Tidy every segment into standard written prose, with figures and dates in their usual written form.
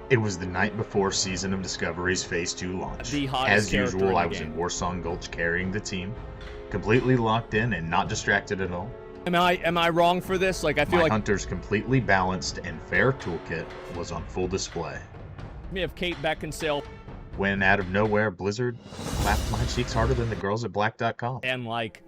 It was the night before Season of Discovery's Phase 2 launch. The hottest As character usual, in the I was game. in Warsong Gulch carrying the team, completely locked in and not distracted at all. Am I wrong for this? Like, I feel My like hunter's completely balanced and fair toolkit was on full display. we have Kate Beckinsale When out of nowhere, Blizzard clapped my cheeks harder than the girls at Black.com. and like,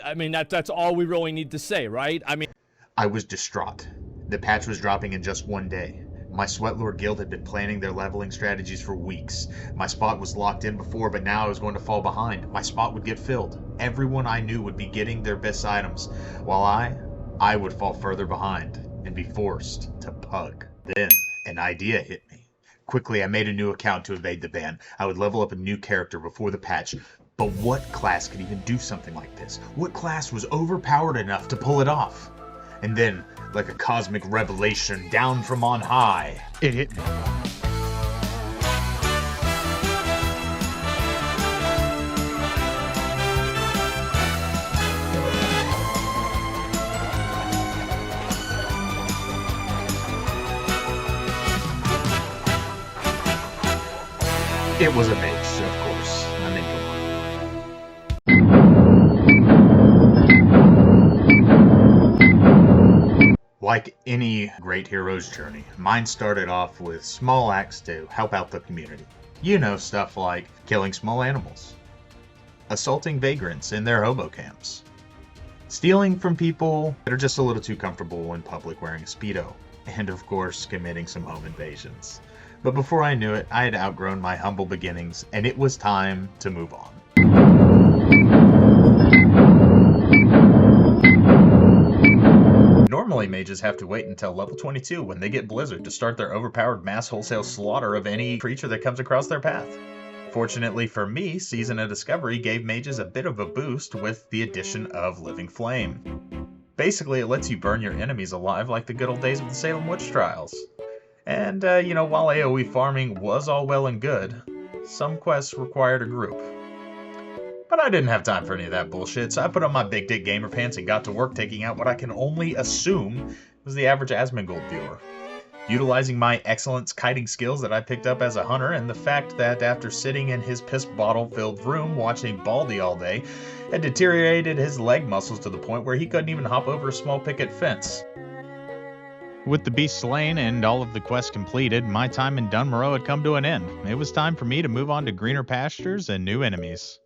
I mean, that's all we really need to say, right? I mean, I was distraught. The patch was dropping in just one day. My Sweatlord guild had been planning their leveling strategies for weeks. My spot was locked in before, but now I was going to fall behind. My spot would get filled. Everyone I knew would be getting their best items, while I would fall further behind and be forced to pug. Then an idea hit me. Quickly, I made a new account to evade the ban. I would level up a new character before the patch. But what class could even do something like this? What class was overpowered enough to pull it off? And then, like a cosmic revelation down from on high, it hit me. It was a mage, of course. I mean, come on. Like any great hero's journey, mine started off with small acts to help out the community. You know, stuff like killing small animals, assaulting vagrants in their hobo camps, stealing from people that are just a little too comfortable in public wearing a Speedo, and of course, committing some home invasions. But before I knew it, I had outgrown my humble beginnings, and it was time to move on. Normally, mages have to wait until level 22 when they get Blizzard to start their overpowered mass wholesale slaughter of any creature that comes across their path. Fortunately for me, Season of Discovery gave mages a bit of a boost with the addition of Living Flame. Basically, it lets you burn your enemies alive like the good old days of the Salem Witch Trials. And, you know, while AoE farming was all well and good, some quests required a group. But I didn't have time for any of that bullshit, so I put on my big dick gamer pants and got to work taking out what I can only assume was the average Asmongold viewer. Utilizing my excellence kiting skills that I picked up as a hunter, and the fact that after sitting in his piss bottle-filled room watching Baldy all day, had deteriorated his leg muscles to the point where he couldn't even hop over a small picket fence. With the beast slain and all of the quests completed, my time in Dunmorrow had come to an end. It was time for me to move on to greener pastures and new enemies.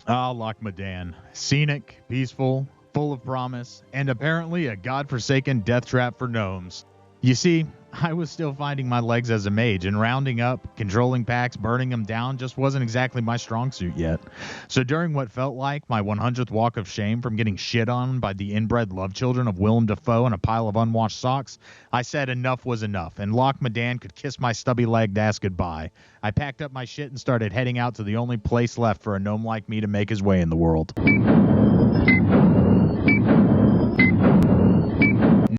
Loch Modan. Scenic, peaceful, full of promise, and apparently a godforsaken death trap for gnomes. You see, I was still finding my legs as a mage, and rounding up, controlling packs, burning them down just wasn't exactly my strong suit yet. So during what felt like my 100th walk of shame from getting shit on by the inbred love children of Willem Dafoe and a pile of unwashed socks, I said enough was enough, and Loch Modan could kiss my stubby-legged ass goodbye. I packed up my shit and started heading out to the only place left for a gnome like me to make his way in the world.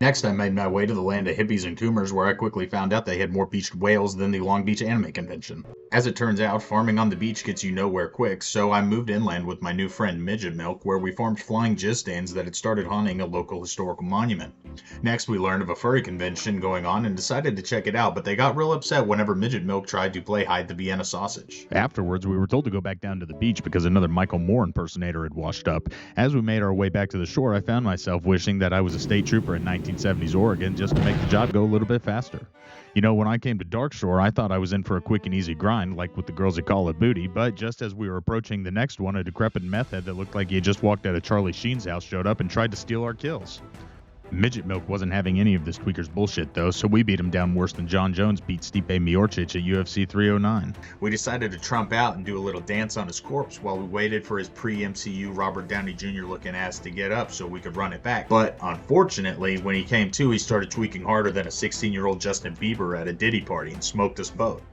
Next, I made my way to the land of hippies and coomers, where I quickly found out they had more beached whales than the Long Beach Anime Convention. As it turns out, farming on the beach gets you nowhere quick, so I moved inland with my new friend Midget Milk, where we farmed flying jizz stands that had started haunting a local historical monument. Next, we learned of a furry convention going on and decided to check it out, but they got real upset whenever Midget Milk tried to play hide the Vienna sausage. Afterwards, we were told to go back down to the beach because another Michael Moore impersonator had washed up. As we made our way back to the shore, I found myself wishing that I was a state trooper in 1970s Oregon just to make the job go a little bit faster. You know, when I came to Darkshore, I thought I was in for a quick and easy grind, like with the girls at Call It Booty, but just as we were approaching the next one, a decrepit meth head that looked like he had just walked out of Charlie Sheen's house showed up and tried to steal our kills. Midget Milk wasn't having any of this tweaker's bullshit, though, so we beat him down worse than John Jones beat Stipe Miocic at UFC 309. We decided to trump out and do a little dance on his corpse while we waited for his pre-MCU Robert Downey Jr. looking ass to get up so we could run it back. But unfortunately, when he came to, he started tweaking harder than a 16-year-old Justin Bieber at a Diddy party and smoked us both.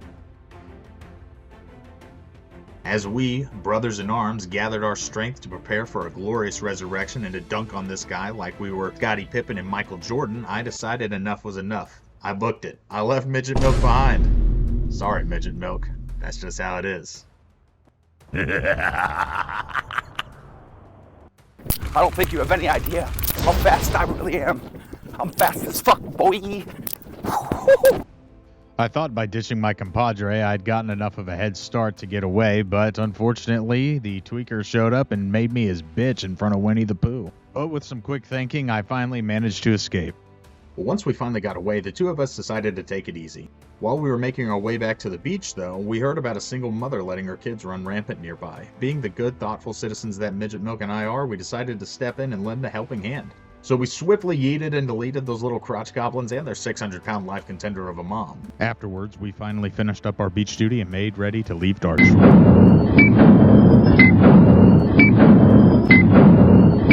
As we, brothers in arms, gathered our strength to prepare for a glorious resurrection and to dunk on this guy like we were Scottie Pippen and Michael Jordan, I decided enough was enough. I booked it. I left Midget Milk behind. Sorry, Midget Milk. That's just how it is. I don't think you have any idea how fast I really am. I'm fast as fuck, boy. I thought by ditching my compadre I'd gotten enough of a head start to get away, but unfortunately the tweaker showed up and made me his bitch in front of Winnie the Pooh. But with some quick thinking, I finally managed to escape. Once we finally got away, the two of us decided to take it easy. While we were making our way back to the beach, though, we heard about a single mother letting her kids run rampant nearby. Being the good, thoughtful citizens that Midget Milk and I are, we decided to step in and lend a helping hand. So we swiftly yeeted and deleted those little crotch goblins and their 600-pound life contender of a mom. Afterwards, we finally finished up our beach duty and made ready to leave Darkshore.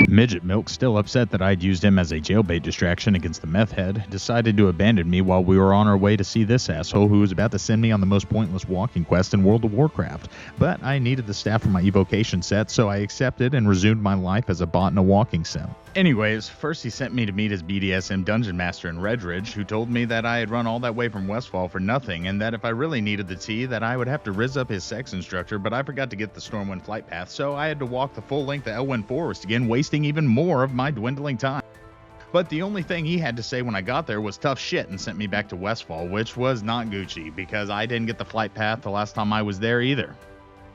Midget Milk, still upset that I'd used him as a jailbait distraction against the meth head, decided to abandon me while we were on our way to see this asshole who was about to send me on the most pointless walking quest in World of Warcraft. But I needed the staff for my evocation set, so I accepted and resumed my life as a bot in a walking sim. Anyways, first he sent me to meet his BDSM dungeon master in Redridge, who told me that I had run all that way from Westfall for nothing, and that if I really needed the tea, that I would have to rizz up his sex instructor, but I forgot to get the Stormwind flight path, so I had to walk the full length of Elwyn Forest again, wasting even more of my dwindling time. But the only thing he had to say when I got there was tough shit and sent me back to Westfall, which was not Gucci, because I didn't get the flight path the last time I was there either.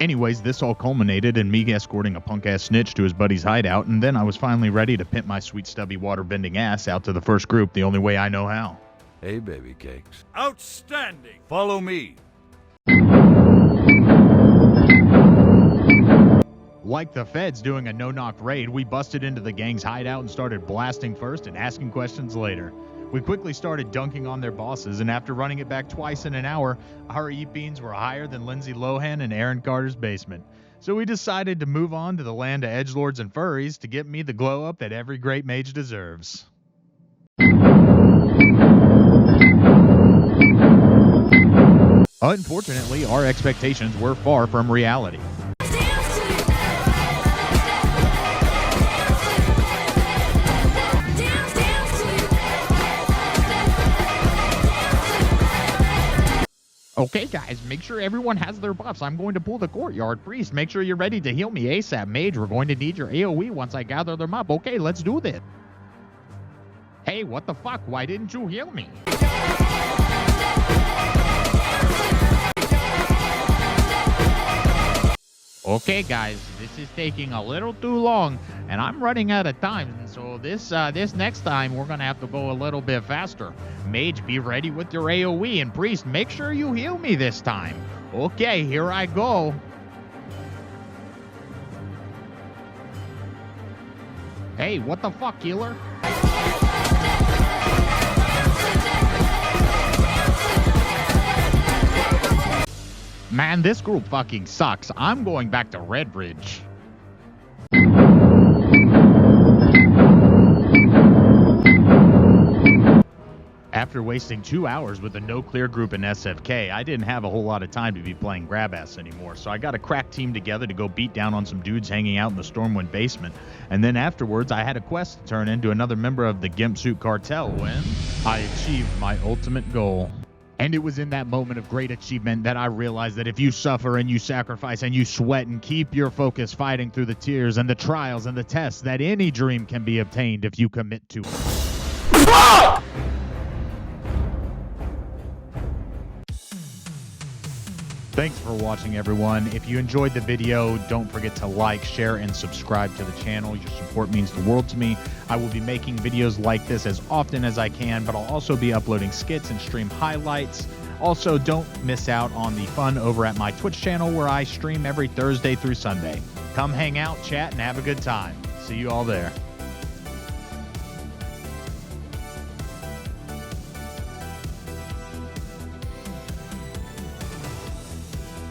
Anyways, this all culminated in me escorting a punk-ass snitch to his buddy's hideout, and then I was finally ready to pimp my sweet stubby water-bending ass out to the first group the only way I know how. Hey, baby cakes. Outstanding! Follow me. Like the feds doing a no-knock raid, we busted into the gang's hideout and started blasting first and asking questions later. We quickly started dunking on their bosses, and after running it back twice in an hour, our E-beans were higher than Lindsay Lohan in Aaron Carter's basement. So we decided to move on to the land of edgelords and furries to get me the glow-up that every great mage deserves. Unfortunately, our expectations were far from reality. Okay guys, make sure everyone has their buffs. I'm going to pull the courtyard. Priest, make sure you're ready to heal me ASAP. Mage, we're going to need your AoE once I gather them up. Okay, let's do this. Hey, what the fuck? Why didn't you heal me? Okay guys, this is taking a little too long, and I'm running out of time, so this next time we're gonna have to go a little bit faster. Mage, be ready with your AoE, and Priest, make sure you heal me this time. Okay, here I go. Hey, what the fuck, healer? Man, this group fucking sucks. I'm going back to Redridge. After wasting 2 hours with a no-clear group in SFK, I didn't have a whole lot of time to be playing grab-ass anymore, so I got a crack team together to go beat down on some dudes hanging out in the Stormwind basement, and then afterwards I had a quest to turn into another member of the Gimp Suit Cartel when I achieved my ultimate goal. And it was in that moment of great achievement that I realized that if you suffer and you sacrifice and you sweat and keep your focus fighting through the tears and the trials and the tests, that any dream can be obtained if you commit to it. Thanks for watching, everyone. If you enjoyed the video, don't forget to like, share, and subscribe to the channel. Your support means the world to me. I will be making videos like this as often as I can, but I'll also be uploading skits and stream highlights. Also, don't miss out on the fun over at my Twitch channel where I stream every Thursday through Sunday. Come hang out, chat, and have a good time. See you all there.